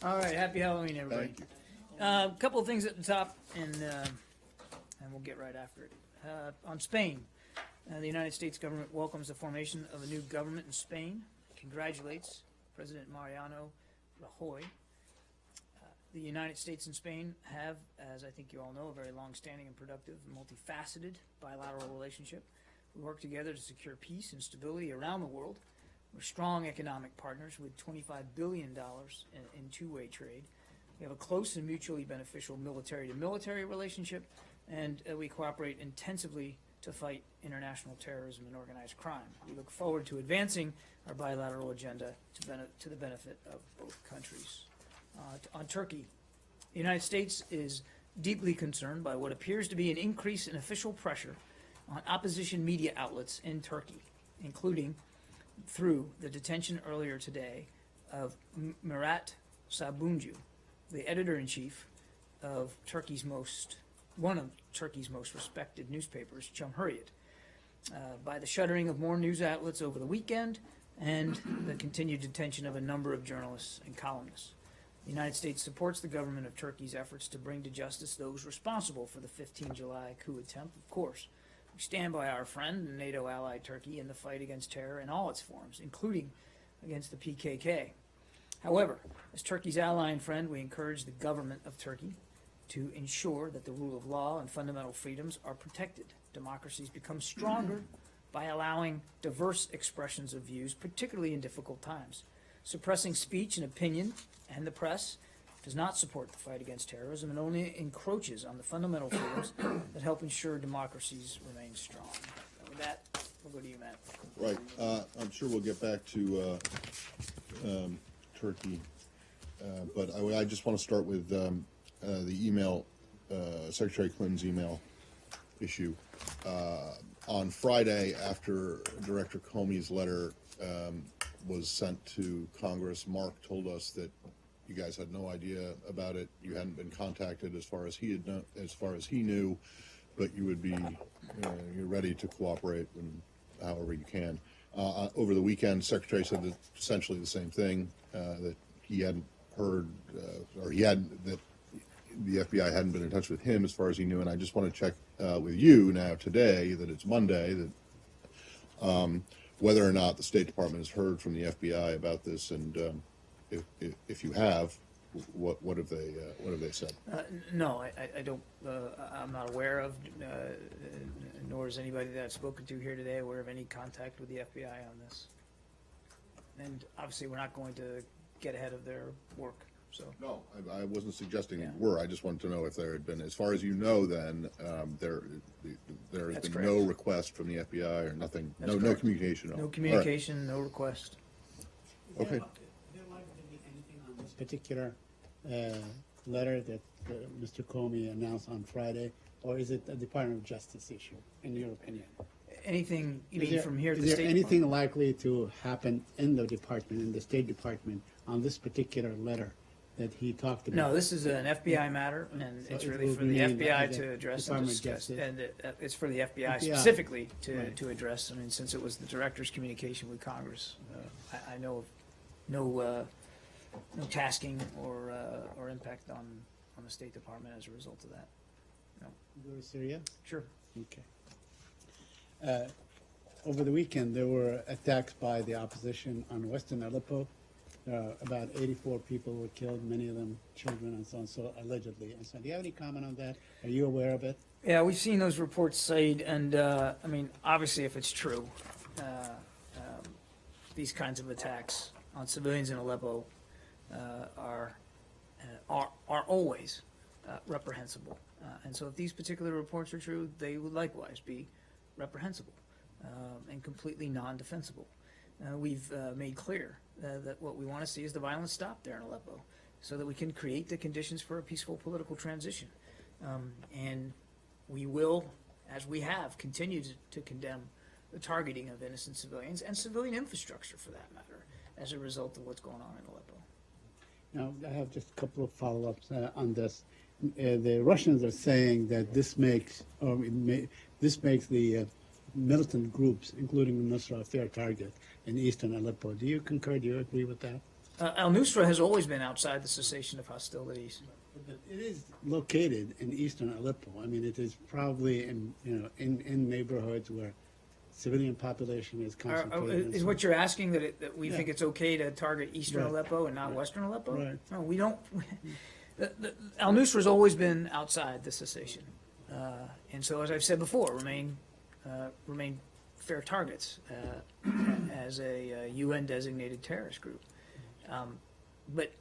All right, happy Halloween, everybody. Thank you. A couple of things at the top, and we'll get right after it. On Spain, the United States government welcomes the formation of a new government in Spain, congratulates President Mariano Rajoy. The United States and Spain have, as I think you all know, a very long-standing and productive, multifaceted bilateral relationship. We work together to secure peace and stability around the world. We're strong economic partners with $25 billion in two-way trade. We have a close and mutually beneficial military-to-military relationship, and we cooperate intensively to fight international terrorism and organized crime. We look forward to advancing our bilateral agenda to the benefit of both countries. On Turkey, the United States is deeply concerned by what appears to be an increase in official pressure on opposition media outlets in Turkey, including through the detention earlier today of Murat Sabuncu, the editor-in-chief of one of Turkey's most respected newspapers, Cumhuriyet, by the shuttering of more news outlets over the weekend and the continued detention of a number of journalists and columnists. The United States supports the government of Turkey's efforts to bring to justice those responsible for the 15 July coup attempt, of course. We stand by our friend and NATO ally Turkey in the fight against terror in all its forms, including against the PKK. However, as Turkey's ally and friend, we encourage the government of Turkey to ensure that the rule of law and fundamental freedoms are protected. Democracies become stronger by allowing diverse expressions of views, particularly in difficult times. Suppressing speech and opinion and the press does not support the fight against terrorism and only encroaches on the fundamental freedoms that help ensure democracies remain strong. And with that, we'll go to you, Matt. Right. I'm sure we'll get back to Turkey, but I just want to start with the email, Secretary Clinton's email issue. On Friday, after Director Comey's letter was sent to Congress, Mark told us that you guys had no idea about it. You hadn't been contacted as far as he knew, but you would be you're ready to cooperate and however you can. Over the weekend, Secretary said essentially the same thing, that he hadn't heard that the FBI hadn't been in touch with him as far as he knew. And I just want to check with you now today that it's Monday, that whether or not the State Department has heard from the FBI about this, and if you have, what have they said? No, I don't. I'm not aware of, nor is anybody that I've spoken to here today aware of any contact with the FBI on this. And obviously, we're not going to get ahead of their work. So no, I wasn't suggesting Yeah. you were. I just wanted to know if there had been, as far as you know, then there has That's been correct. no request from the FBI or nothing, That's no correct. communication at all. no communication, no request. Okay. There might be anything on this particular letter that Mr. Comey announced on Friday, or is it a Department of Justice issue, in your opinion? Anything you Is mean there- from here to is the there State anything Department? likely to happen in the department, in the State Department, on this particular letter that he talked about? No, this is an FBI matter, and So it's it really will for the remain FBI under to address and Department of discuss. Justice. And it's for the FBI FBI. specifically Right. to address. I mean, since it was the director's communication with Congress, I know of no tasking or impact on the State Department as a result of that. Very serious? Sure. Okay. Over the weekend, there were attacks by the opposition on Western Aleppo. About 84 people were killed, many of them children and so on, so allegedly. And so, do you have any comment on that? Are you aware of it? Yeah, we've seen those reports, Said, and I mean, obviously, if it's true, these kinds of attacks on civilians in Aleppo are always reprehensible. And so, if these particular reports are true, they would likewise be reprehensible and completely non-defensible. We've made clear that what we want to see is the violence stop there in Aleppo, so that we can create the conditions for a peaceful political transition. And we will, as we have, continue to condemn the targeting of innocent civilians and civilian infrastructure, for that matter, as a result of what's going on in Aleppo. Now, I have just a couple of follow-ups on this. The Russians are saying that this makes the militant groups, including Nusra, a fair target in eastern Aleppo. Do you concur? Do you agree with that? Al-Nusra has always been outside the cessation of hostilities. But it is located in eastern Aleppo. I mean, it is probably in neighborhoods where civilian population is concentrated. and Is so- what you're asking that we Yeah. think it's okay to target eastern Right. Aleppo and not western Aleppo? Right. No, we don't. Al-Nusra's always been outside the cessation. And so, as I've said before, remain fair targets as a UN designated terrorist group. But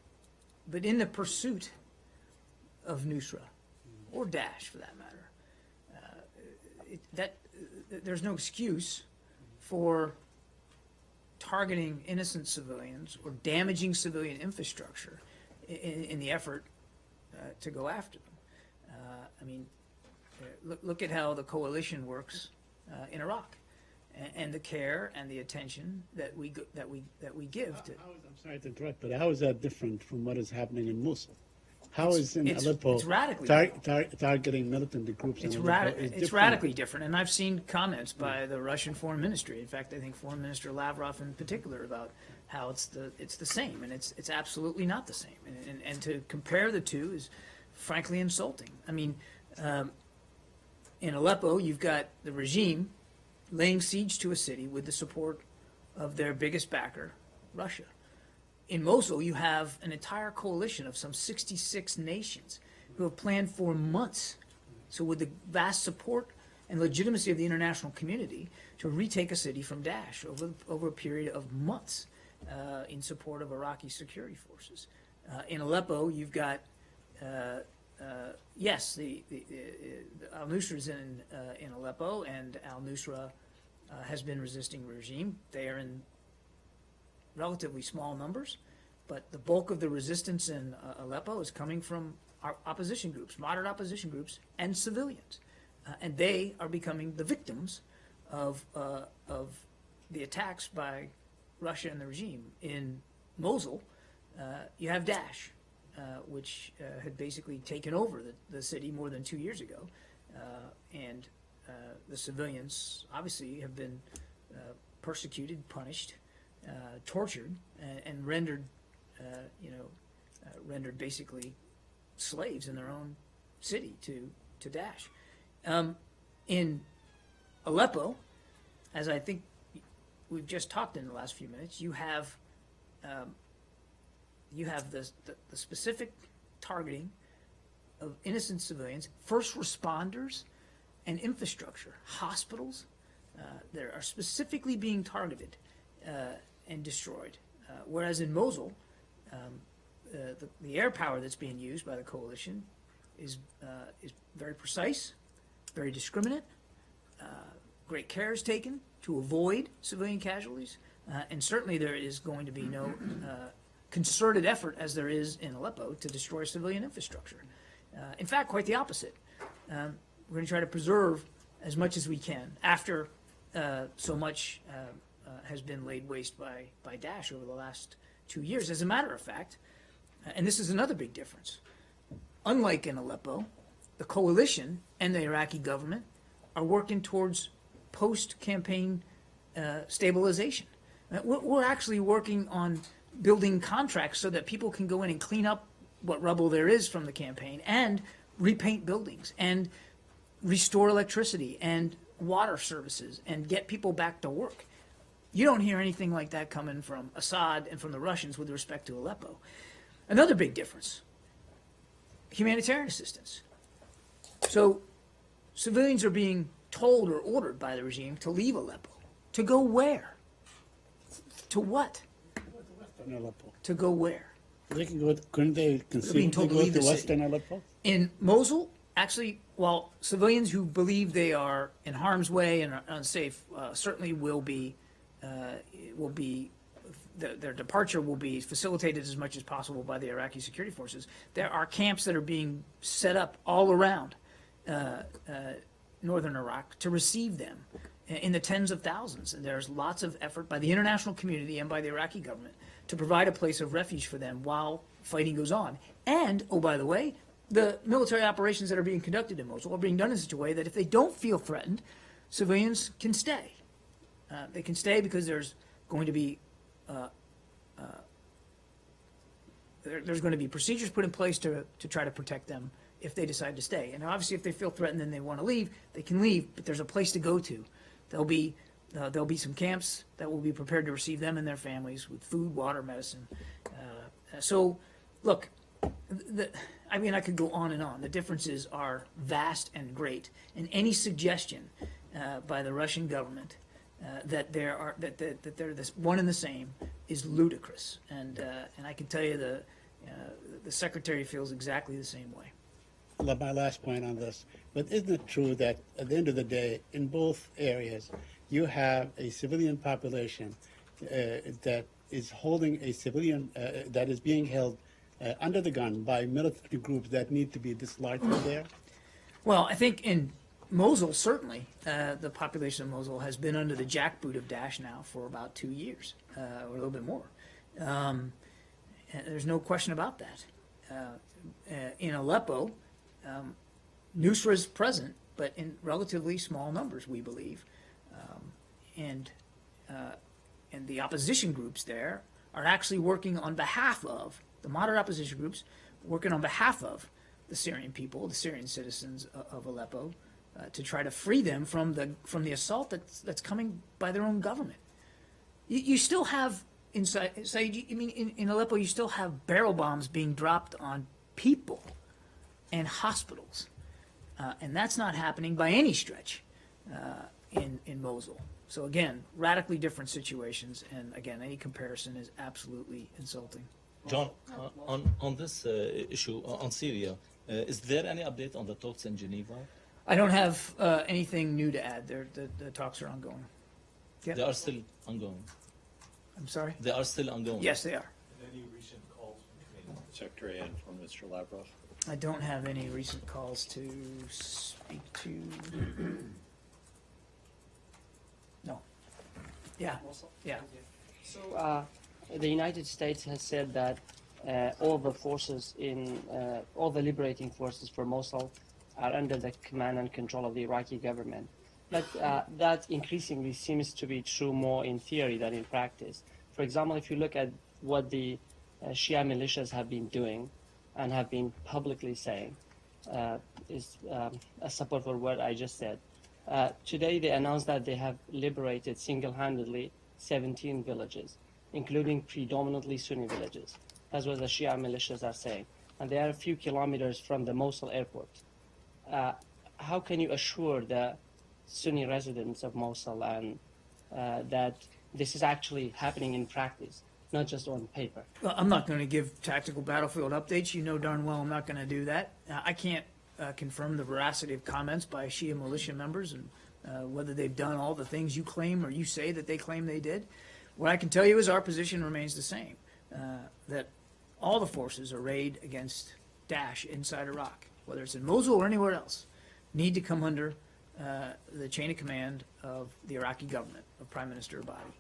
in the pursuit of Nusra, or Daesh for that matter, there's no excuse for targeting innocent civilians or damaging civilian infrastructure in the effort to go after them. I mean, look at how the coalition works in Iraq, and the care and the attention that we give to. I'm sorry to interrupt, but how is that different from what is happening in Mosul? How is in Aleppo it's radically targeting militant groups in Aleppo is It's different? radically different, and I've seen comments by the Russian Foreign Ministry. In fact, I think Foreign Minister Lavrov in particular about how it's the same, and it's absolutely not the same. And to compare the two is frankly insulting. I mean, in Aleppo, you've got the regime laying siege to a city with the support of their biggest backer, Russia. In Mosul, you have an entire coalition of some 66 nations who have planned for months, so with the vast support and legitimacy of the international community, to retake a city from Daesh over a period of months in support of Iraqi security forces. In Aleppo, you've got, yes, the al-Nusra is in Aleppo, and al-Nusra has been resisting the regime. They are in relatively small numbers, but the bulk of the resistance in Aleppo is coming from our opposition groups, moderate opposition groups, and civilians. And they are becoming the victims of the attacks by Russia and the regime. In Mosul, you have Daesh, which had basically taken over the city more than 2 years ago. And the civilians obviously have been persecuted, punished, tortured, and rendered, rendered basically slaves in their own city to Daesh. In Aleppo, as I think we've just talked in the last few minutes, you have the specific targeting of innocent civilians, first responders, and infrastructure, hospitals. That are specifically being targeted and destroyed. Whereas in Mosul, the air power that's being used by the coalition is very precise, very discriminate. Great care is taken to avoid civilian casualties, and certainly there is going to be no concerted effort, as there is in Aleppo, to destroy civilian infrastructure. In fact, quite the opposite. We're going to try to preserve as much as we can after so much has been laid waste by Daesh over the last 2 years. As a matter of fact, and this is another big difference, unlike in Aleppo, the coalition and the Iraqi government are working towards post-campaign stabilization. We're actually working on building contracts so that people can go in and clean up what rubble there is from the campaign and repaint buildings and restore electricity and water services and get people back to work. You don't hear anything like that coming from Assad and from the Russians with respect to Aleppo. Another big difference, humanitarian assistance. So civilians are being told or ordered by the regime to leave Aleppo. To go where? To what? In Aleppo. To go where? They can go. Couldn't they conceivably told to go leave to the city. Western Aleppo? In Mosul, actually, while civilians who believe they are in harm's way and are unsafe certainly will be, their departure will be facilitated as much as possible by the Iraqi security forces. There are camps that are being set up all around northern Iraq to receive them in the tens of thousands. And there's lots of effort by the international community and by the Iraqi government to provide a place of refuge for them while fighting goes on. And, oh, by the way, the military operations that are being conducted in Mosul are being done in such a way that if they don't feel threatened, civilians can stay. They can stay because there's going to be there's going to be procedures put in place to try to protect them if they decide to stay. And obviously, if they feel threatened and they want to leave, they can leave, but there's a place to go to. There'll be some camps that will be prepared to receive them and their families with food, water, medicine. So, look, I could go on and on. The differences are vast and great, and any suggestion by the Russian government that they're this one and the same is ludicrous. And I can tell you the secretary feels exactly the same way. My last point on this, but isn't it true that at the end of the day, in both areas, you have a civilian population that is holding a civilian, that is being held under the gun by military groups that need to be dislodged from there? Well, I think in Mosul, certainly, the population of Mosul has been under the jackboot of Daesh now for about 2 years, or a little bit more. There's no question about that. In Aleppo, Nusra is present, but in relatively small numbers, we believe. And the opposition groups there are actually working on behalf of, the moderate opposition groups, working on behalf of the Syrian people, the Syrian citizens of Aleppo, to try to free them from the assault that's coming by their own government. You still have in Aleppo, you still have barrel bombs being dropped on people and hospitals, and that's not happening by any stretch in Mosul. So again, radically different situations, and again, any comparison is absolutely insulting. John, on this issue on Syria, is there any update on the talks in Geneva? I don't have anything new to add. The talks are ongoing. Yep. They are still ongoing. I'm sorry? They are still ongoing. Yes, they are. Any recent calls between the Secretary and from Mr. Lavrov? I don't have any recent calls to speak to. No. Yeah. Yeah. So the United States has said that all the forces all the liberating forces for Mosul are under the command and control of the Iraqi government. But that increasingly seems to be true more in theory than in practice. For example, if you look at what the Shia militias have been doing and have been publicly saying, is a support for what I just said. Today they announced that they have liberated single-handedly 17 villages, including predominantly Sunni villages. That's what the Shia militias are saying. And they are a few kilometers from the Mosul airport. How can you assure the Sunni residents of Mosul and that this is actually happening in practice, not just on paper? Well, I'm not going to give tactical battlefield updates. You know darn well I'm not going to do that. I can't confirm the veracity of comments by Shia militia members and whether they've done all the things you claim or you say that they claim they did. What I can tell you is our position remains the same, that all the forces arrayed against Daesh inside Iraq, whether it's in Mosul or anywhere else, need to come under the chain of command of the Iraqi government, of Prime Minister Abadi.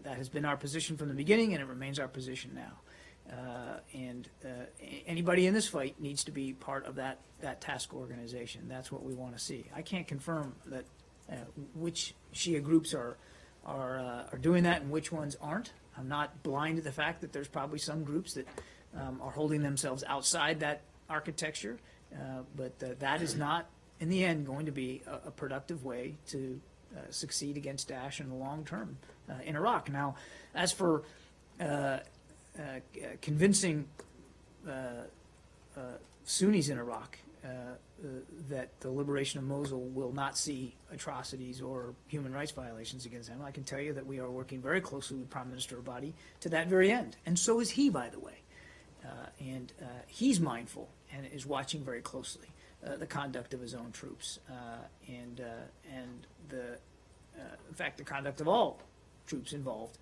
That has been our position from the beginning, and it remains our position now. Anybody in this fight needs to be part of that task organization. That's what we want to see. I can't confirm that which Shia groups are doing that and which ones aren't. I'm not blind to the fact that there's probably some groups that are holding themselves outside that architecture, but that is not, in the end, going to be a productive way to succeed against Daesh in the long term in Iraq. Now, as for convincing Sunnis in Iraq that the liberation of Mosul will not see atrocities or human rights violations against them, I can tell you that we are working very closely with Prime Minister Abadi to that very end. And so is he, by the way. He's mindful and is watching very closely the conduct of his own troops in fact, the conduct of all troops involved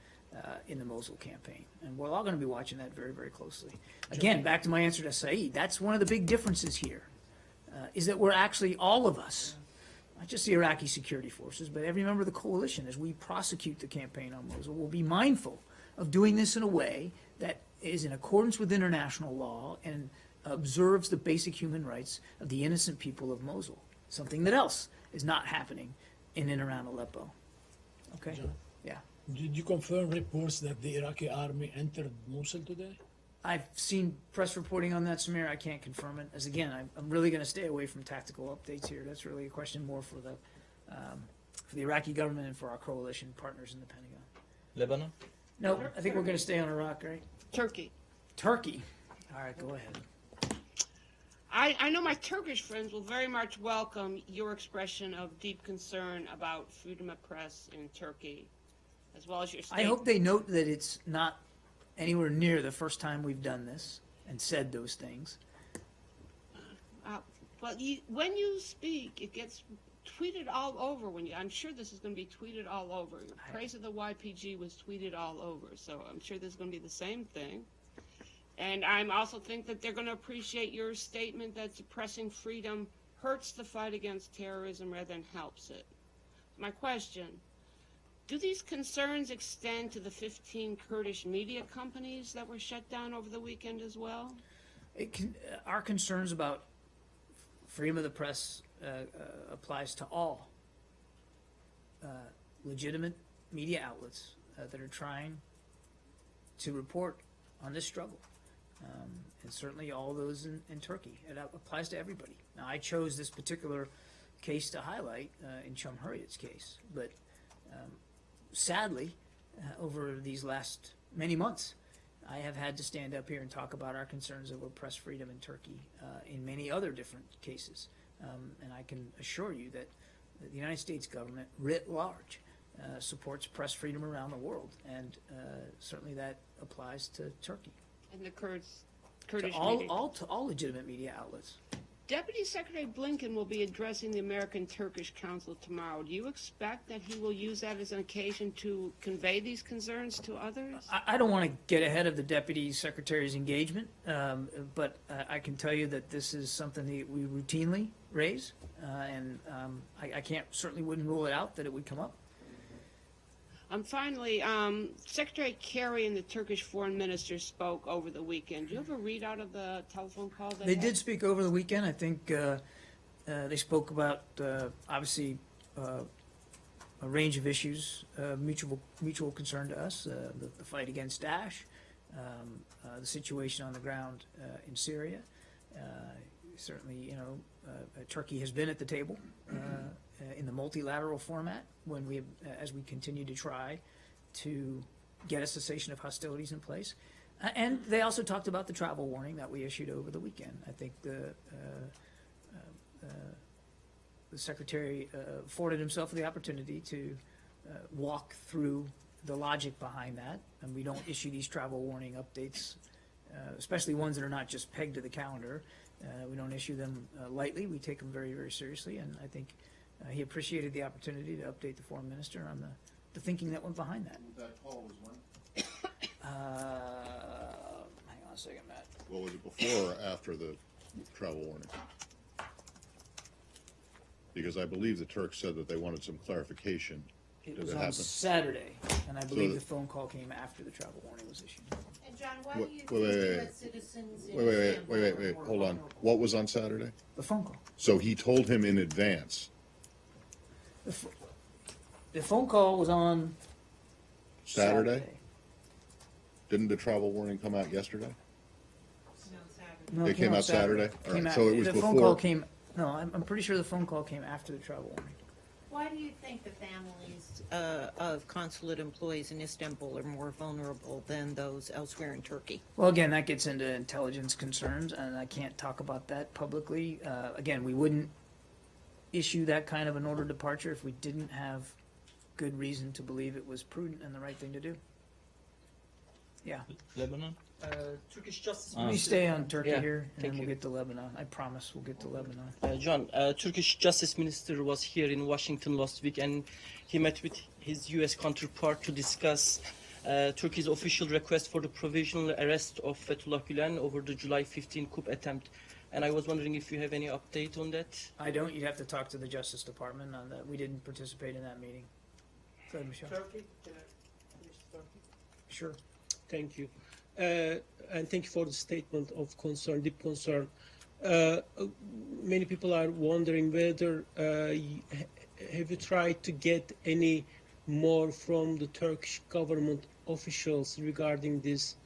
in the Mosul campaign. And we're all going to be watching that very, very closely. Again, back to my answer to Saeed, that's one of the big differences here, is that we're actually, all of us, not just the Iraqi security forces, but every member of the coalition, as we prosecute the campaign on Mosul, will be mindful of doing this in a way that is in accordance with international law and observes the basic human rights of the innocent people of Mosul, something that else is not happening in and around Aleppo. Okay? John? Yeah. Did you confirm reports that the Iraqi army entered Mosul today? I've seen press reporting on that, Samir. I can't confirm it. As again, I'm really going to stay away from tactical updates here. That's really a question more for the Iraqi government and for our coalition partners in the Pentagon. Lebanon? No, I think we're going to stay on Iraq, right? Turkey. Turkey. All right, go ahead. I know my Turkish friends will very much welcome your expression of deep concern about freedom of press in Turkey, as well as your state. I hope they note that it's not anywhere near the first time we've done this and said those things. But when you speak, it gets tweeted all over. I'm sure this is going to be tweeted all over. Praise of the YPG was tweeted all over, so I'm sure this is going to be the same thing. And I also think that they're going to appreciate your statement that suppressing freedom hurts the fight against terrorism rather than helps it. My question, do these concerns extend to the 15 Kurdish media companies that were shut down over the weekend as well? Our concerns about freedom of the press applies to all legitimate media outlets that are trying to report on this struggle. And certainly all those in Turkey. It applies to everybody. Now, I chose this particular case to highlight in Cumhuriyet's case, but sadly, over these last many months, I have had to stand up here and talk about our concerns over press freedom in Turkey in many other different cases. And I can assure you that the United States government, writ large, supports press freedom around the world, and certainly that applies to Turkey. And the Kurdish To media. all legitimate media outlets. Deputy Secretary Blinken will be addressing the American-Turkish Council tomorrow. Do you expect that he will use that as an occasion to convey these concerns to others? I don't want to get ahead of the Deputy Secretary's engagement, but I can tell you that this is something that we routinely raise, and I certainly wouldn't rule it out that it would come up. Finally, Secretary Kerry and the Turkish foreign minister spoke over the weekend. Do you have a readout of the telephone call? They did speak over the weekend. I think they spoke about, obviously, a range of issues, mutual concern to us, the fight against Daesh, the situation on the ground in Syria. Certainly, Turkey has been at the table in the multilateral format when as we continue to try to get a cessation of hostilities in place. And they also talked about the travel warning that we issued over the weekend. I think the Secretary afforded himself the opportunity to walk through the logic behind that, and we don't issue these travel warning updates, especially ones that are not just pegged to the calendar. We don't issue them lightly. We take them very, very seriously, and I think he appreciated the opportunity to update the foreign minister on the thinking that went behind that. That call was when? Hang on a second, Matt. Well, was it before or after the travel warning? Because I believe the Turks said that they wanted some clarification. It Did was it on happen? Saturday, and I believe the- the phone call came after the travel warning was issued. And John, why Wait, do you wait, think wait, U.S. citizens in Wait, hold on. What was on Saturday? The phone call. So he told him in advance, The phone call was on Saturday? Didn't the travel warning come out yesterday? No, It came out Saturday? All Came right, out- so it was the phone before- call came. No, I'm pretty sure the phone call came after the travel warning. Why do you think the families of consulate employees in Istanbul are more vulnerable than those elsewhere in Turkey? Well, again, that gets into intelligence concerns, and I can't talk about that publicly. Again, we wouldn't issue that kind of an order of departure if we didn't have good reason to believe it was prudent and the right thing to do. Yeah. Lebanon? Turkish Justice Let me stay on Turkey Yeah, here, and thank then we'll you. get to Lebanon. I promise we'll get to Lebanon. John, Turkish Justice Minister was here in Washington last week, and he met with his U.S. counterpart to discuss Turkey's official request for the provisional arrest of Fethullah Gülen over the July 15 coup attempt. And I was wondering if you have any update on that. I don't. You'd have to talk to the Justice Department on that. We didn't participate in that meeting. Go ahead, Michelle. Turkey. Can I finish Turkey? Sure. Thank you. And thank you for the statement of concern, deep concern. Many people are wondering whether have you tried to get any more from the Turkish government officials regarding this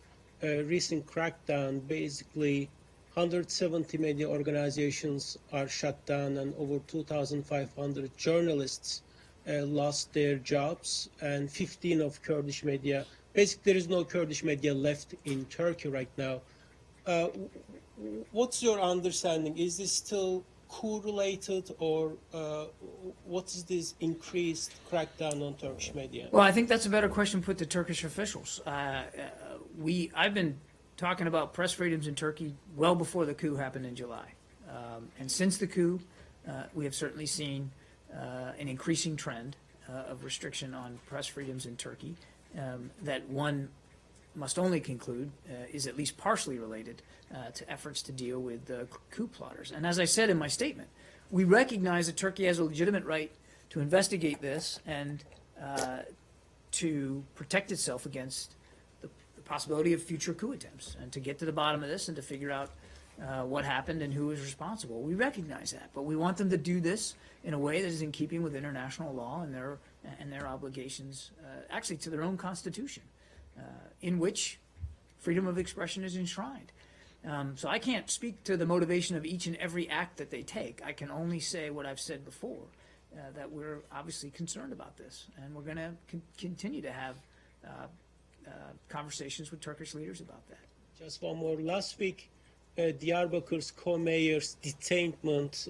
recent crackdown, basically 170 media organizations are shut down and over 2,500 journalists lost their jobs, and 15 of Kurdish media. Basically, there is no Kurdish media left in Turkey right now. What's your understanding? Is this still coup-related, or what is this increased crackdown on Turkish media? Well, I think that's a better question put to Turkish officials. I've been talking about press freedoms in Turkey well before the coup happened in July. And since the coup, we have certainly seen an increasing trend of restriction on press freedoms in Turkey that one must only conclude is at least partially related to efforts to deal with coup plotters. And as I said in my statement, we recognize that Turkey has a legitimate right to investigate this and to protect itself against the possibility of future coup attempts, and to get to the bottom of this and to figure out what happened and who is responsible. We recognize that, but we want them to do this in a way that is in keeping with international law and their obligations, actually to their own constitution, in which freedom of expression is enshrined. So I can't speak to the motivation of each and every act that they take. I can only say what I've said before, that we're obviously concerned about this, and we're going to continue to have conversations with Turkish leaders about that. Just one more. Last week, Diyarbakır's co-mayor's detainment,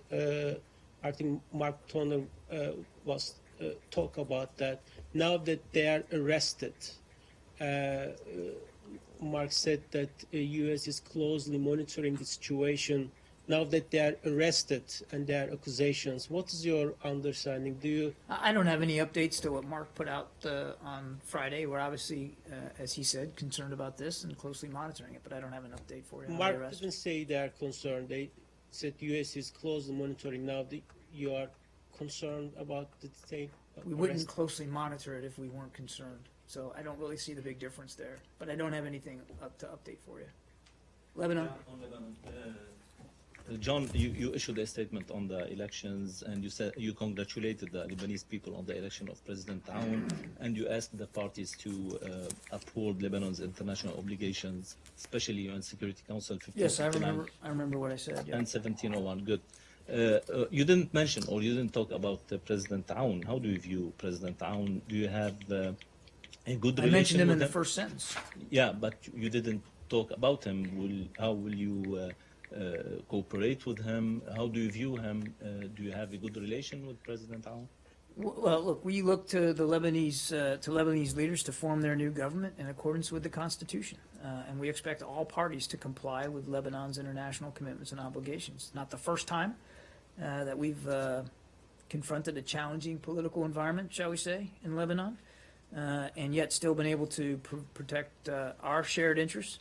I think Mark Toner was talk about that. Now that they are arrested, Mark said that the U.S. is closely monitoring the situation. Now that they are arrested and their accusations, what is your understanding? Do you? I don't have any updates to what Mark put out on Friday. We're obviously, as he said, concerned about this and closely monitoring it, but I don't have an update for you. On the Mark arrest. didn't say they are concerned. They said U.S. is closely monitoring. Now you are concerned about the detained. We wouldn't closely monitor it if we weren't concerned. So I don't really see the big difference there. But I don't have anything to update for you. Lebanon? John, you issued a statement on the elections, and you said you congratulated the Lebanese people on the election of President Aoun, and you asked the parties to uphold Lebanon's international obligations, especially UN Security Council 1559. Yes, I remember what I said. Yeah. And 1701. Good. You didn't mention, or you didn't talk about President Aoun. How do you view President Aoun? Do you have a good relation I mentioned him with in the first sentence. Yeah, but you didn't talk about him. How will you cooperate with him? How do you view him? Do you have a good relation with President Aoun? Well, look, we look to the Lebanese leaders to form their new government in accordance with the Constitution, and we expect all parties to comply with Lebanon's international commitments and obligations. Not the first time that we've confronted a challenging political environment, shall we say, in Lebanon, and yet still been able to protect our shared interests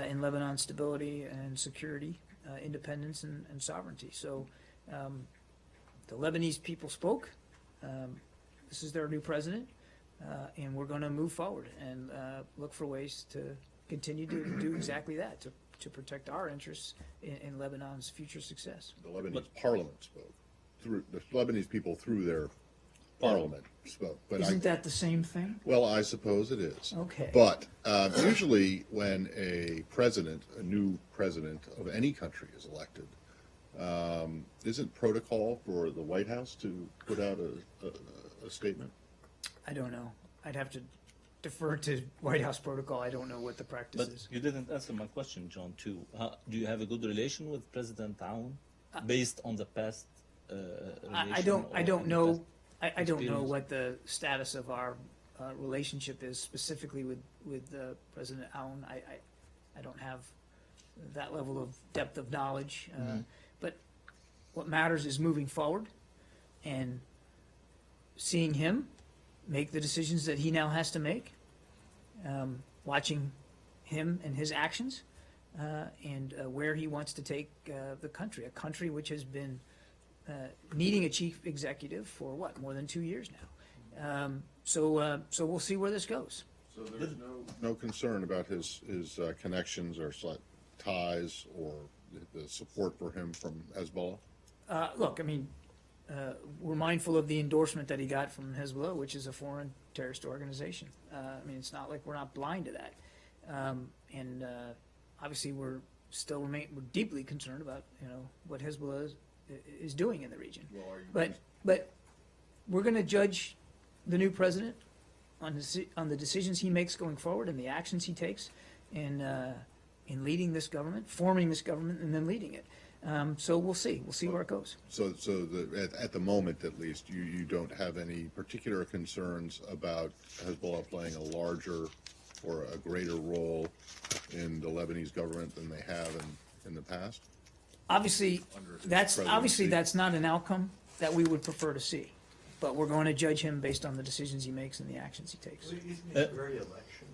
in Lebanon's stability and security, independence and sovereignty. So the Lebanese people spoke. This is their new president, and we're going to move forward and look for ways to continue to do exactly that, to protect our interests in Lebanon's future success. The Lebanese parliament spoke. The Lebanese people through their parliament spoke. But Isn't that the same thing? Well, I suppose it is. Okay. But usually when a new president of any country is elected, isn't protocol for the White House to put out a statement? I don't know. I'd have to defer to White House protocol. I don't know what the practice But is. you didn't answer my question, John, too. Do you have a good relation with President Aoun based on the past I don't know. I don't know experience? what the status of our relationship is specifically with President Aoun. I don't have that level of depth of knowledge. But what matters is moving forward and seeing him make the decisions that he now has to make, watching him and his actions, and where he wants to take the country, a country which has been needing a chief executive for more than 2 years now. So we'll see where this goes. So there's no concern about his connections or ties or the support for him from Hezbollah? Look, I mean, we're mindful of the endorsement that he got from Hezbollah, which is a foreign terrorist organization. I mean, it's not like we're not blind to that. And obviously, we're deeply concerned about what Hezbollah is doing in the region. But we're going to judge the new president on the decisions he makes going forward and the actions he takes in leading this government, forming this government, and then leading it. So we'll see. We'll see where it goes. So at the moment, at least, you don't have any particular concerns about Hezbollah playing a larger or a greater role in the Lebanese government than they have in the past? Obviously, presidency. that's not an outcome that we would prefer to see. But we're going to judge him based on the decisions he makes and the actions he takes. Isn't this very election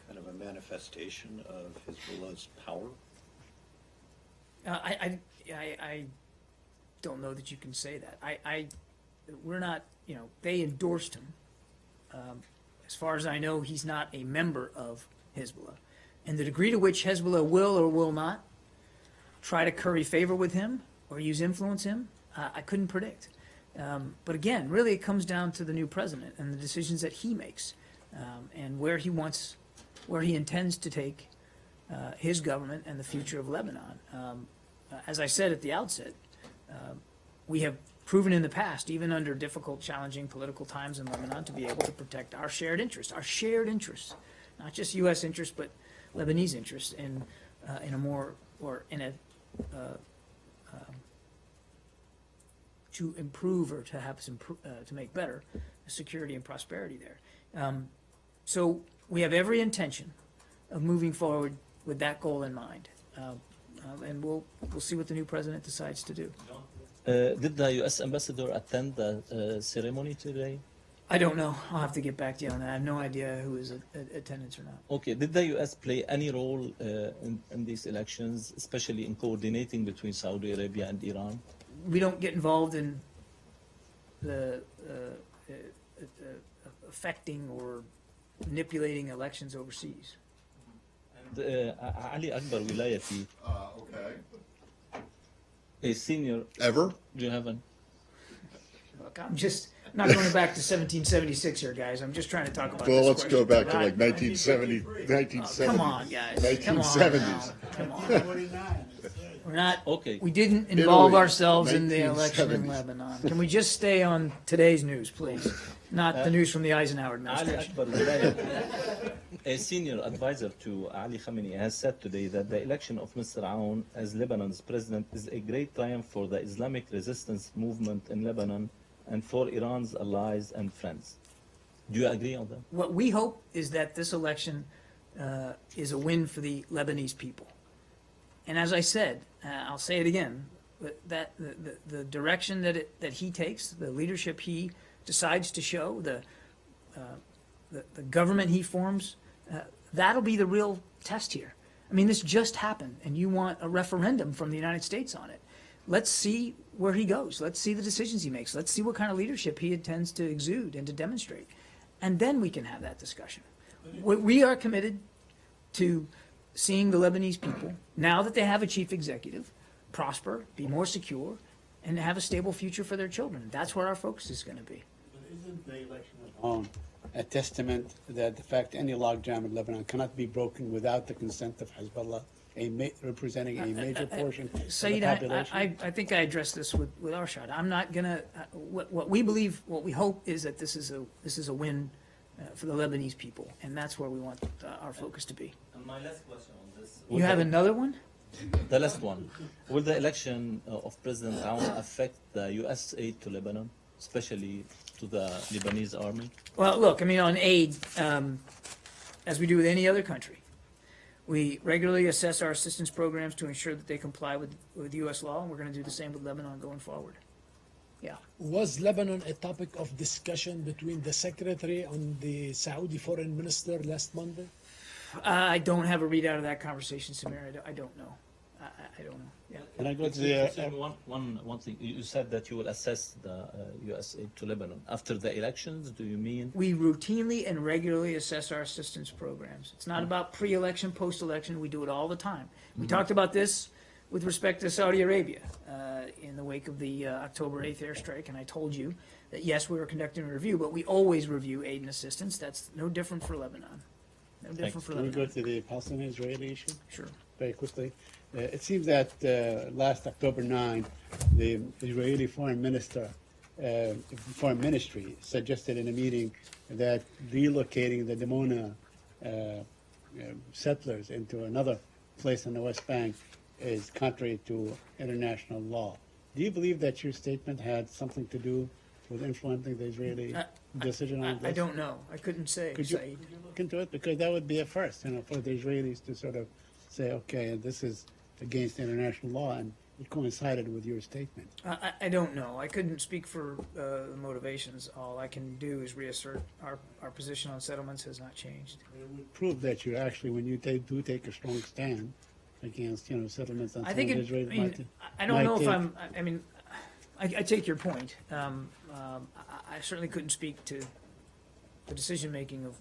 kind of a manifestation of Hezbollah's power? I don't know that you can say that. We're not, they endorsed him. As far as I know, he's not a member of Hezbollah. And the degree to which Hezbollah will or will not try to curry favor with him or use influence him, I couldn't predict. But again, really it comes down to the new president and the decisions that he makes, and where he intends to take his government and the future of Lebanon. As I said at the outset, we have proven in the past, even under difficult, challenging political times in Lebanon, to be able to protect our shared interests, not just U.S. interests, but Lebanese interests in a more, or in a, to improve or to have some, to make better security and prosperity there. So we have every intention of moving forward with that goal in mind. And we'll see what the new president decides to do. Did the U.S. ambassador attend the ceremony today? I don't know. I'll have to get back to you on that. I have no idea who is in attendance or not. Okay. Did the U.S. play any role in these elections, especially in coordinating between Saudi Arabia and Iran? We don't get involved in the affecting or manipulating elections overseas. Ali Akbar Wilayati, Okay. a senior. Ever? Do you have an? Look, I'm not going back to 1776 here, guys. I'm just trying to talk about Well, this let's go question. back to like 1970, 1970. Come on, guys. Come on 1970s. now. Come on. We're not. Okay. We didn't involve Italy, ourselves in the election in 1970s. Lebanon. Can we just stay on today's news, please? Not the news from the Eisenhower Ali administration. Akbar Wilayati, a senior advisor to Ali Khamenei, has said today that the election of Mr. Aoun as Lebanon's president is a great triumph for the Islamic resistance movement in Lebanon and for Iran's allies and friends. Do you agree on that? What we hope is that this election is a win for the Lebanese people. And as I said, I'll say it again, that the direction that he takes, the leadership he decides to show, the government he forms, that'll be the real test here. I mean, this just happened, and you want a referendum from the United States on it. Let's see where he goes. Let's see the decisions he makes. Let's see what kind of leadership he intends to exude and to demonstrate. And then we can have that discussion. We are committed to seeing the Lebanese people, now that they have a chief executive, prosper, be more secure, and have a stable future for their children. That's where our focus is going to be. But isn't the election alone a testament that the fact any logjam in Lebanon cannot be broken without the consent of Hezbollah, representing a major portion of the Saeed, population? I think I addressed this with Arshad. I'm not gonna. What we believe, what we hope is that this is a win for the Lebanese people, and that's where we want our focus to be. And my last question on this. You have another one? The last one. Will the election of President Aoun affect the U.S. aid to Lebanon, especially to the Lebanese army? Well, look, I mean, on aid, as we do with any other country, we regularly assess our assistance programs to ensure that they comply with U.S. law, and we're going to do the same with Lebanon going forward. Yeah. Was Lebanon a topic of discussion between the secretary and the Saudi foreign minister last Monday? I don't have a readout of that conversation, Samir. I don't know. I don't know. Yeah. Can I go to One thing. You said that you will assess the U.S. aid to Lebanon after the elections. Do you mean? We routinely and regularly assess our assistance programs. It's not about pre-election, post-election. We do it all the time. We talked about this with respect to Saudi Arabia in the wake of the October 8th airstrike, and I told you that, yes, we were conducting a review, but we always review aid and assistance. That's no different for Lebanon. No different for Can we them. go to the Palestinian-Israeli issue Sure. very quickly? It seems that last October 9, the Israeli Foreign Ministry suggested in a meeting that relocating the Dimona settlers into another place in the West Bank is contrary to international law. Do you believe that your statement had something to do with influencing the Israeli decision on this? I don't know. I couldn't say, Could you Saeed. look into it? Because that would be a first, for the Israelis to sort of say, okay, this is against international law, and it coincided with your statement. I don't know. I couldn't speak for the motivations. All I can do is reassert our position on settlements has not changed. It would prove that you actually, when you do take a strong stand against, settlements on I some think of the it, Israeli I mean, I don't know if take- I mean, I take your point. I certainly couldn't speak to the decision-making of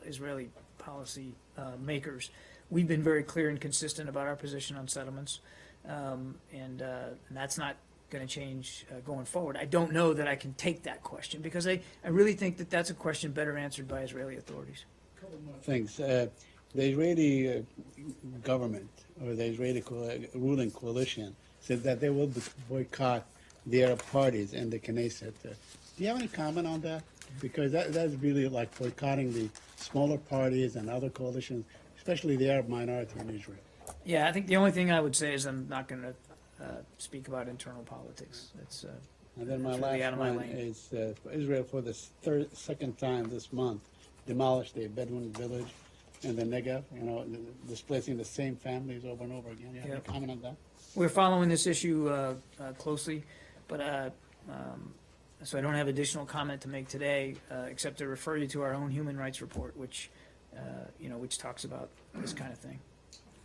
Israeli policy makers. We've been very clear and consistent about our position on settlements, and that's not going to change going forward. I don't know that I can take that question, because I really think that that's a question better answered by Israeli authorities. Things. The Israeli government or the Israeli ruling coalition said that they will boycott the Arab parties in the Knesset. Do you have any comment on that? Because that's really like boycotting the smaller parties and other coalitions, especially the Arab minority in Israel. Yeah, I think the only thing I would say is I'm not going to speak about internal politics. It's And then my It's really last out of my one lane. is Israel for the second time this month demolished a Bedouin village in the Negev, displacing the same families over and over again. You have any Yep. comment on that? We're following this issue closely, but so I don't have additional comment to make today, except to refer you to our own human rights report, which which talks about this kind of thing.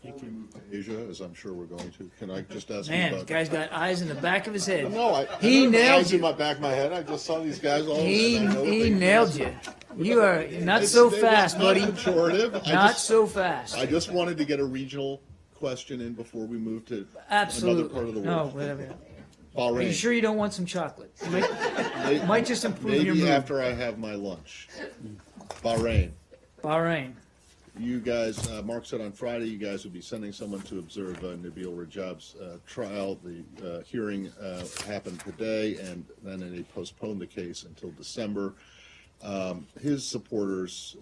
Thank you. Asia, as I'm sure we're going to, can I just ask you Man, about? the guy's got eyes in the back of his head. No, I He don't have nailed eyes in you. my back of my head. I just saw these guys all. He and I know they- nailed you. You are not It's- so it's fast, not buddy. pejorative. Not so fast. I just wanted to get a regional question in before we move to Absolutely. another part of the No, world. whatever. Bahrain. Are you sure you don't want some chocolate? It May- might just improve your Maybe mood. after I have my lunch. Bahrain. Bahrain. You guys, Mark said on Friday, you guys would be sending someone to observe Nabil Rajab's trial. The hearing happened today, and then they postponed the case until December. His supporters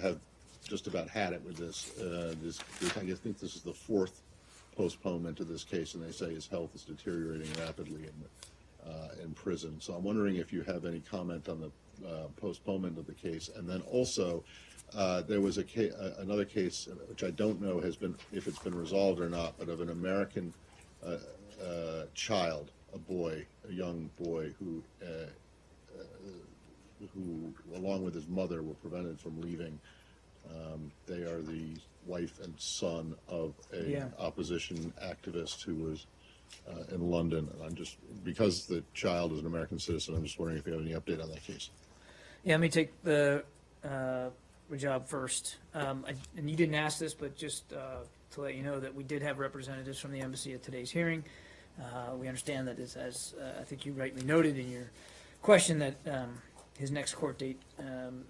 have just about had it with this. I think this is the fourth postponement of this case, and they say his health is deteriorating rapidly in prison. So I'm wondering if you have any comment on the postponement of the case, and then also. There was another case, which I don't know if it's been resolved or not, but of an American child, a young boy, who, along with his mother, were prevented from leaving. They are the wife and son of an opposition activist who was in London. And because the child is an American citizen, I'm just wondering if you have any update on that case. Yeah, let me take the Rajab first. And you didn't ask this, but just to let you know that we did have representatives from the embassy at today's hearing. We understand that, as I think you rightly noted in your question, that his next court date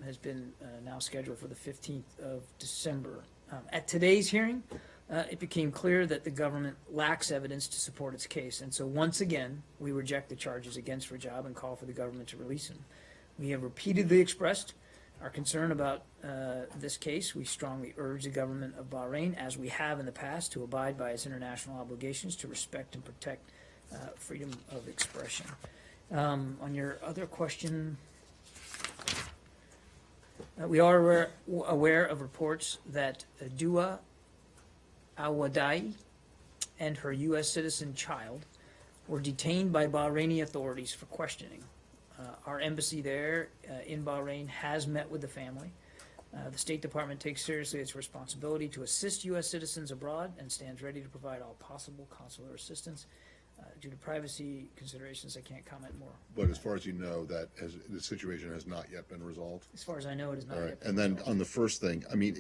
has been now scheduled for the 15th of December. At today's hearing, it became clear that the government lacks evidence to support its case. And so once again, we reject the charges against Rajab and call for the government to release him. We have repeatedly expressed our concern about this case. We strongly urge the government of Bahrain, as we have in the past, to abide by its international obligations to respect and protect freedom of expression. On your other question, we are aware of reports that Dua Awadai and her U.S. citizen child were detained by Bahraini authorities for questioning. Our embassy there in Bahrain has met with the family. The State Department takes seriously its responsibility to assist U.S. citizens abroad and stands ready to provide all possible consular assistance. Due to privacy considerations, I can't comment more. But as far as you know, the situation has not yet been resolved? As far as I know, it is not All right. yet. And then on the first thing, I mean,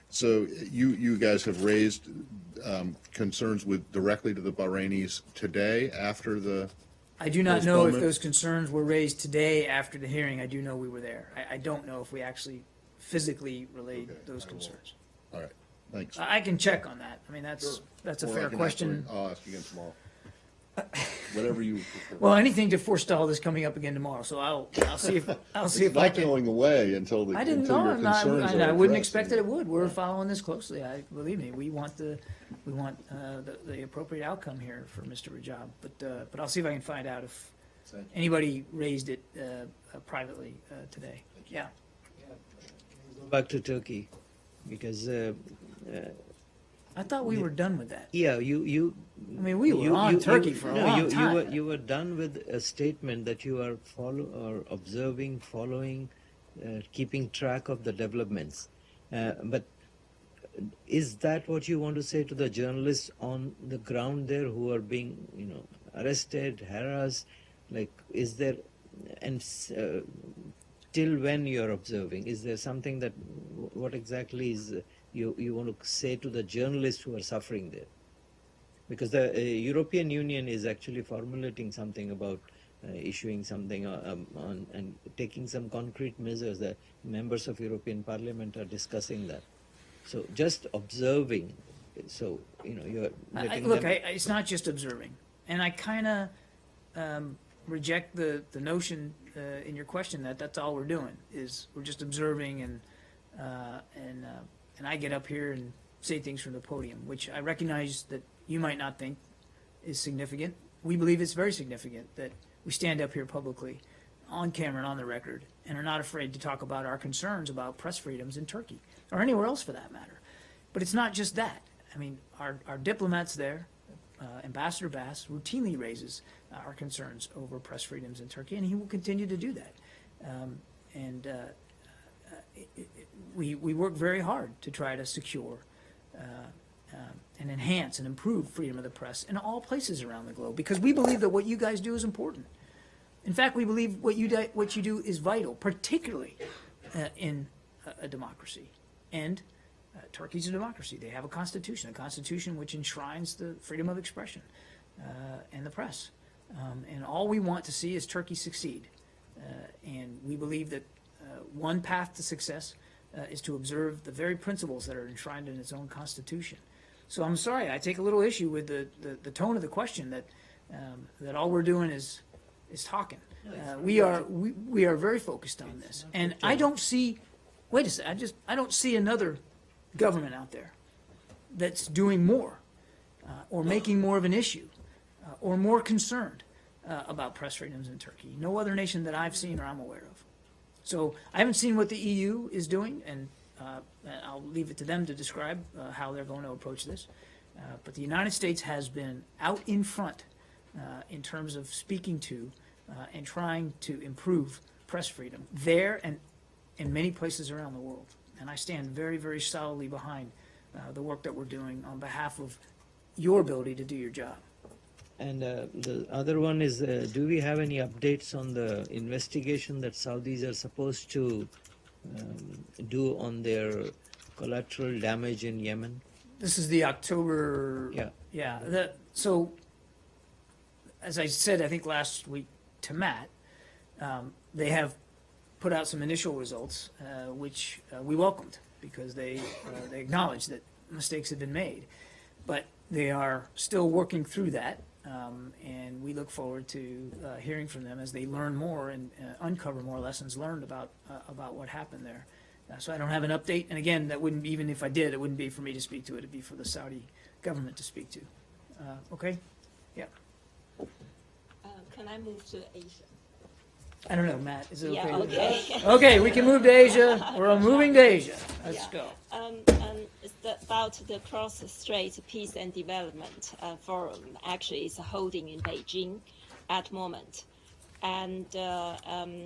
so you guys have raised concerns directly to the Bahrainis today after the I do not know if postponement? those concerns were raised today after the hearing. I do know we were there. I don't know if we actually physically relayed Okay, those I will. concerns. All right, thanks. I can check on that. I mean, that's a Or I fair can question. I'll ask again tomorrow. Whatever you prefer. Well, anything to forestall this coming up again tomorrow, so I'll see if It's I not can. going away until I didn't until know. your I'm not, concerns are I wouldn't addressed. expect that it would. We're following this closely. Believe me, we want the appropriate outcome here for Mr. Rajab. But I'll see if I can find out if anybody raised it privately today. Yeah. Go back to Turkey, because I thought we were done with that. yeah, you. I mean, we were on Turkey for a long time. You were done with a statement that you are observing, following, keeping track of the developments. But is that what you want to say to the journalists on the ground there who are being, arrested, harassed? Like, is there, and till when you are observing? Is there something that, what exactly is you want to say to the journalists who are suffering there? Because the European Union is actually formulating something about issuing something on and taking some concrete measures. The members of European Parliament are discussing that. So just observing. So you're letting them. It's not just observing, and I kind of reject the notion in your question that that's all we're doing is we're just observing and I get up here and say things from the podium, which I recognize that you might not think is significant. We believe it's very significant that we stand up here publicly, on camera and on the record, and are not afraid to talk about our concerns about press freedoms in Turkey, or anywhere else for that matter. But it's not just that. I mean, our diplomats there, Ambassador Bass, routinely raises our concerns over press freedoms in Turkey, and he will continue to do that. We work very hard to try to secure and enhance and improve freedom of the press in all places around the globe, because we believe that what you guys do is important. In fact, we believe what you do is vital, particularly in a democracy. And Turkey's a democracy. They have a constitution which enshrines the freedom of expression and the press. And all we want to see is Turkey succeed. And we believe that one path to success is to observe the very principles that are enshrined in its own constitution. So I'm sorry, I take a little issue with the tone of the question that all we're doing is talking. We are very focused on this, and I don't see. Wait a second, I don't see another government out there that's doing more or making more of an issue or more concerned about press freedoms in Turkey. No other nation that I've seen or I'm aware of. So I haven't seen what the EU is doing, and I'll leave it to them to describe how they're going to approach this. But the United States has been out in front in terms of speaking to and trying to improve press freedom there and in many places around the world. And I stand very, very solidly behind the work that we're doing on behalf of your ability to do your job. And the other one is, do we have any updates on the investigation that Saudis are supposed to do on their collateral damage in Yemen? This is the October. Yeah. So, as I said, I think last week to Matt, they have put out some initial results, which we welcomed because they acknowledged that mistakes had been made. But they are still working through that, and we look forward to hearing from them as they learn more and uncover more lessons learned about what happened there. So I don't have an update, and again, that wouldn't, even if I did, it wouldn't be for me to speak to. It'd be for the Saudi government to speak to. Okay? Yeah. Can I move to Asia? I don't know, Matt. Is it okay? Yeah, okay. Okay, we can move to Asia. We're moving to Asia. Let's go. It's about the Cross-Strait Peace and Development Forum. Actually, is holding in Beijing at the moment, and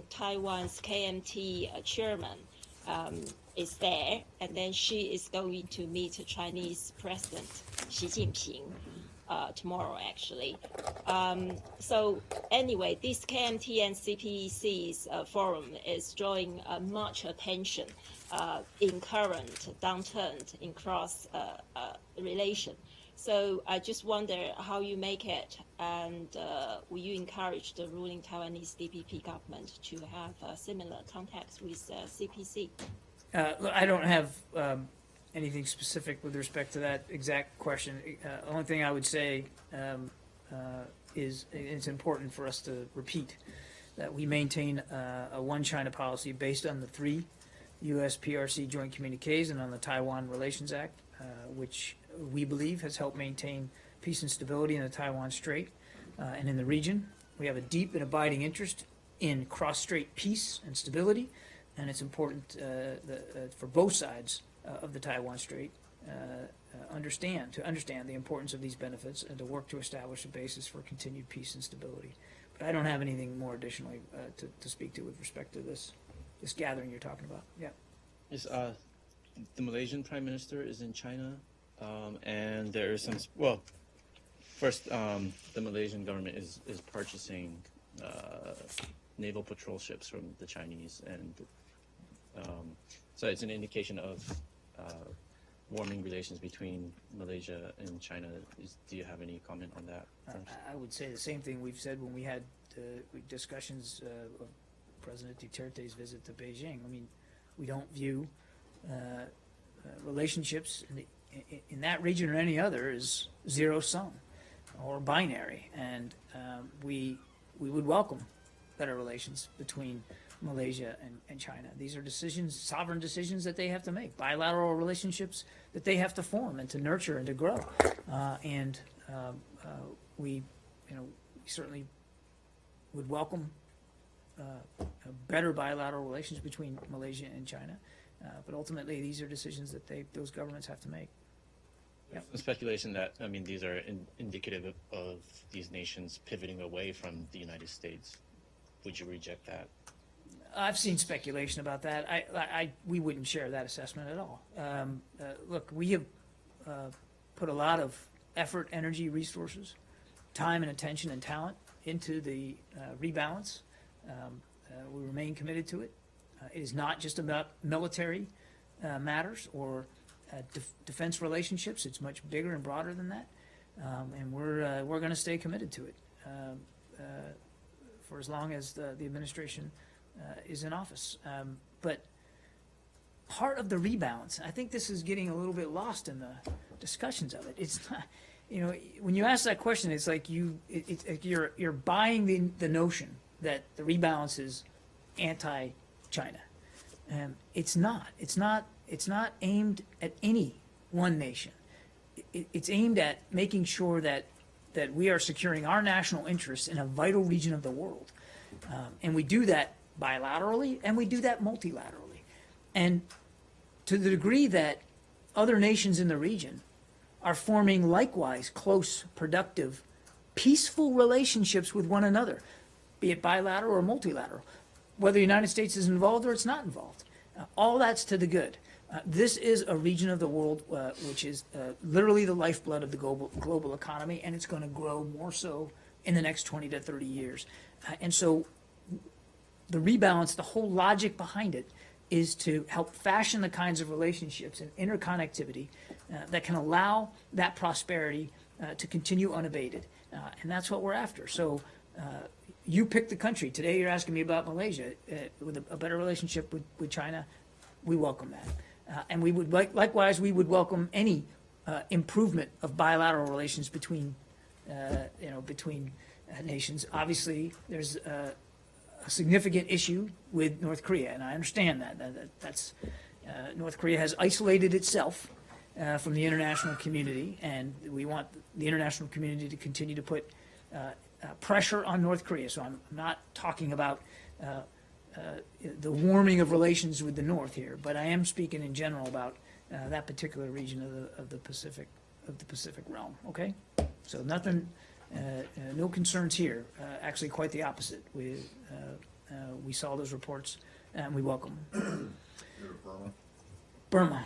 Taiwan's KMT chairman is there, and then she is going to meet Chinese President Xi Jinping tomorrow, actually. So anyway, this KMT and CPEC's forum is drawing much attention in current downturn in cross relation. So I just wonder how you make it, and will you encourage the ruling Taiwanese DPP government to have similar contacts with CPC? Look, I don't have anything specific with respect to that exact question. The only thing I would say is it's important for us to repeat that we maintain a one China policy based on the 3 U.S. PRC joint communiques and on the Taiwan Relations Act, which we believe has helped maintain peace and stability in the Taiwan Strait and in the region. We have a deep and abiding interest in cross-strait peace and stability, and it's important for both sides of the Taiwan Strait to understand the importance of these benefits and to work to establish a basis for continued peace and stability. But I don't have anything more additionally to speak to with respect to this gathering you're talking about. Yeah. Yes, the Malaysian Prime Minister is in China, and there is some. Well, first, the Malaysian government is purchasing naval patrol ships from the Chinese, and so it's an indication of warming relations between Malaysia and China. Do you have any comment on that? I would say the same thing we've said when we had discussions of President Duterte's visit to Beijing. I mean, we don't view relationships in that region or any other as zero-sum or binary, and we would welcome better relations between Malaysia and China. These are decisions, sovereign decisions that they have to make, bilateral relationships that they have to form and to nurture and to grow. We certainly would welcome better bilateral relations between Malaysia and China, but ultimately these are decisions that those governments have to make. Yep. Some speculation that, I mean, these are indicative of these nations pivoting away from the United States. Would you reject that? I've seen speculation about that. We wouldn't share that assessment at all. Look, we have put a lot of effort, energy, resources, time and attention and talent into the rebalance. We remain committed to it. It is not just about military matters or defense relationships. It's much bigger and broader than that, and we're going to stay committed to it for as long as the administration is in office. But part of the rebalance, I think this is getting a little bit lost in the discussions of it. It's not, when you ask that question, it's like you're buying the notion that the rebalance is anti-China. It's not. It's not aimed at any one nation. It's aimed at making sure that we are securing our national interests in a vital region of the world. And we do that bilaterally, and we do that multilaterally. And to the degree that other nations in the region are forming likewise close, productive, peaceful relationships with one another, be it bilateral or multilateral, whether the United States is involved or it's not involved. All that's to the good. This is a region of the world which is literally the lifeblood of the global economy, and it's going to grow more so in the next 20 to 30 years. And so the rebalance, the whole logic behind it, is to help fashion the kinds of relationships and interconnectivity that can allow that prosperity to continue unabated. And that's what we're after. So you pick the country. Today you're asking me about Malaysia. With a better relationship with China, we welcome that. And we would likewise, we would welcome any improvement of bilateral relations between nations. Obviously, there's a significant issue with North Korea, and I understand that's North Korea has isolated itself from the international community, and we want the international community to continue to put pressure on North Korea. So I'm not talking about the warming of relations with the North here, but I am speaking in general about that particular region of the Pacific realm. Okay, so nothing, no concerns here. Actually, quite the opposite. We saw those reports and we welcome them. Burma.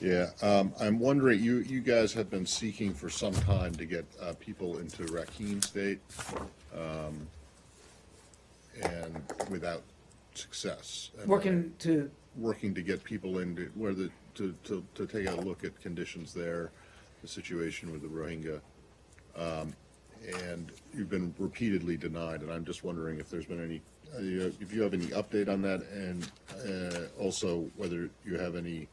Yeah, I'm wondering, you guys have been seeking for some time to get people into Rakhine State, and without success. And working to get people into to take a look at conditions there, the situation with the Rohingya, and you've been repeatedly denied. And I'm just wondering if there's been any if you have any update on that, and also whether you have anything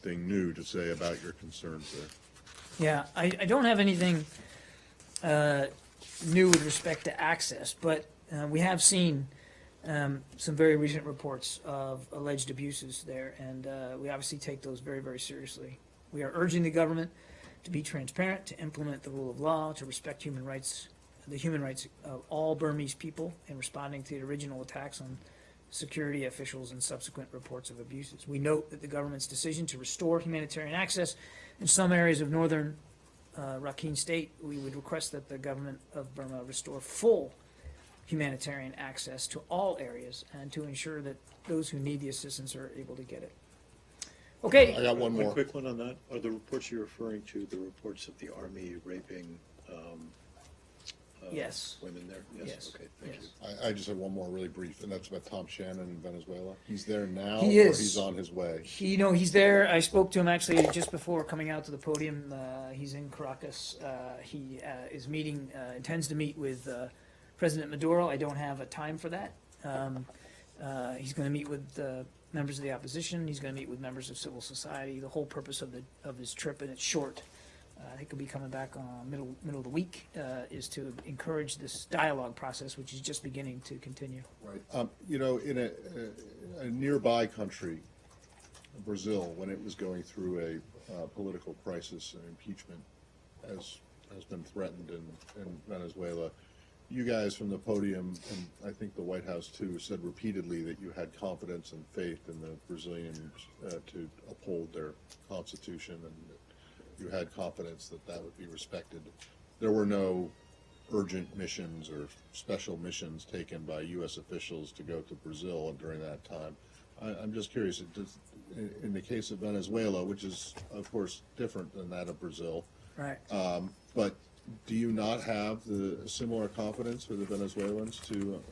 new to say about your concerns there. Yeah, I don't have anything new with respect to access, but we have seen some very recent reports of alleged abuses there, and we obviously take those very, very seriously. We are urging the government to be transparent, to implement the rule of law, to respect human rights, the human rights of all Burmese people in responding to the original attacks on security officials and subsequent reports of abuses. We note that the government's decision to restore humanitarian access in some areas of northern Rakhine State, we would request that the government of Burma restore full humanitarian access to all areas and to ensure that those who need the assistance are able to get it. Okay. I got one more. quick one on that. Are the reports you're referring to the reports of the army raping Yes. women there? Yes. Okay, thank Yes. I just have one more really brief, and that's about Tom Shannon in Venezuela. He's there now, He or is. he's on his way? He's there. I spoke to him actually just before coming out to the podium. He's in Caracas. He is meeting, intends to meet with President Maduro. I don't have a time for that. He's going to meet with members of the opposition. He's going to meet with members of civil society. The whole purpose of his trip, and it's short. I think he'll be coming back middle of the week, is to encourage this dialogue process, which is just beginning to continue. Right. You know, in a nearby country, Brazil, when it was going through a political crisis and impeachment, as has been threatened in Venezuela, you guys from the podium, and I think the White House too, said repeatedly that you had confidence and faith in the Brazilians to uphold their constitution, and you had confidence that that would be respected. There were no urgent missions or special missions taken by U.S. officials to go to Brazil during that time. I'm just curious, in the case of Venezuela, which is, of course, different than that of Brazil, right? But do you not have the similar confidence for the Venezuelans to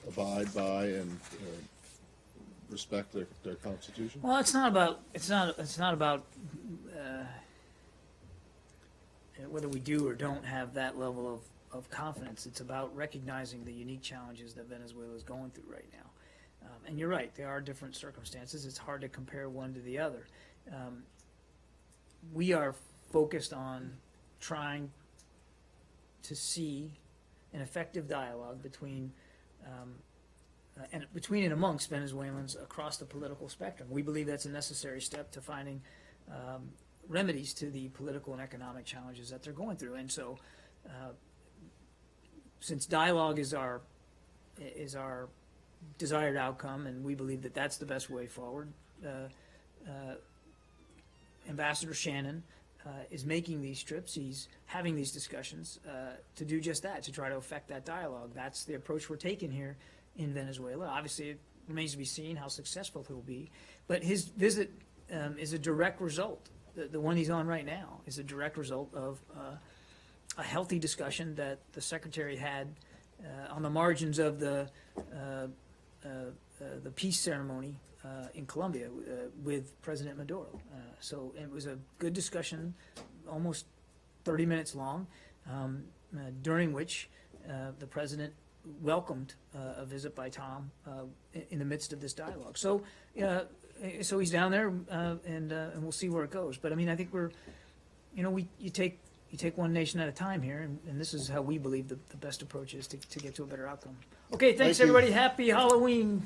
abide by and respect their constitution? Well, it's not about whether we do or don't have that level of confidence. It's about recognizing the unique challenges that Venezuela is going through right now. And you're right, there are different circumstances. It's hard to compare one to the other. We are focused on trying to see an effective dialogue between and amongst Venezuelans across the political spectrum. We believe that's a necessary step to finding remedies to the political and economic challenges that they're going through. And so, since dialogue is our desired outcome, and we believe that that's the best way forward, Ambassador Shannon is making these trips. He's having these discussions to do just that, to try to affect that dialogue. That's the approach we're taking here in Venezuela. Obviously, it remains to be seen how successful he'll be. But his visit is a direct result. The one he's on right now is a direct result of a healthy discussion that the Secretary had on the margins of the peace ceremony in Colombia with President Maduro. So it was a good discussion, almost 30 minutes long, during which the President welcomed a visit by Tom in the midst of this dialogue. So, so he's down there, and we'll see where it goes. But I mean, I think you take one nation at a time here, and this is how we believe the best approach is to get to a better outcome. Okay, thanks everybody. Happy Halloween.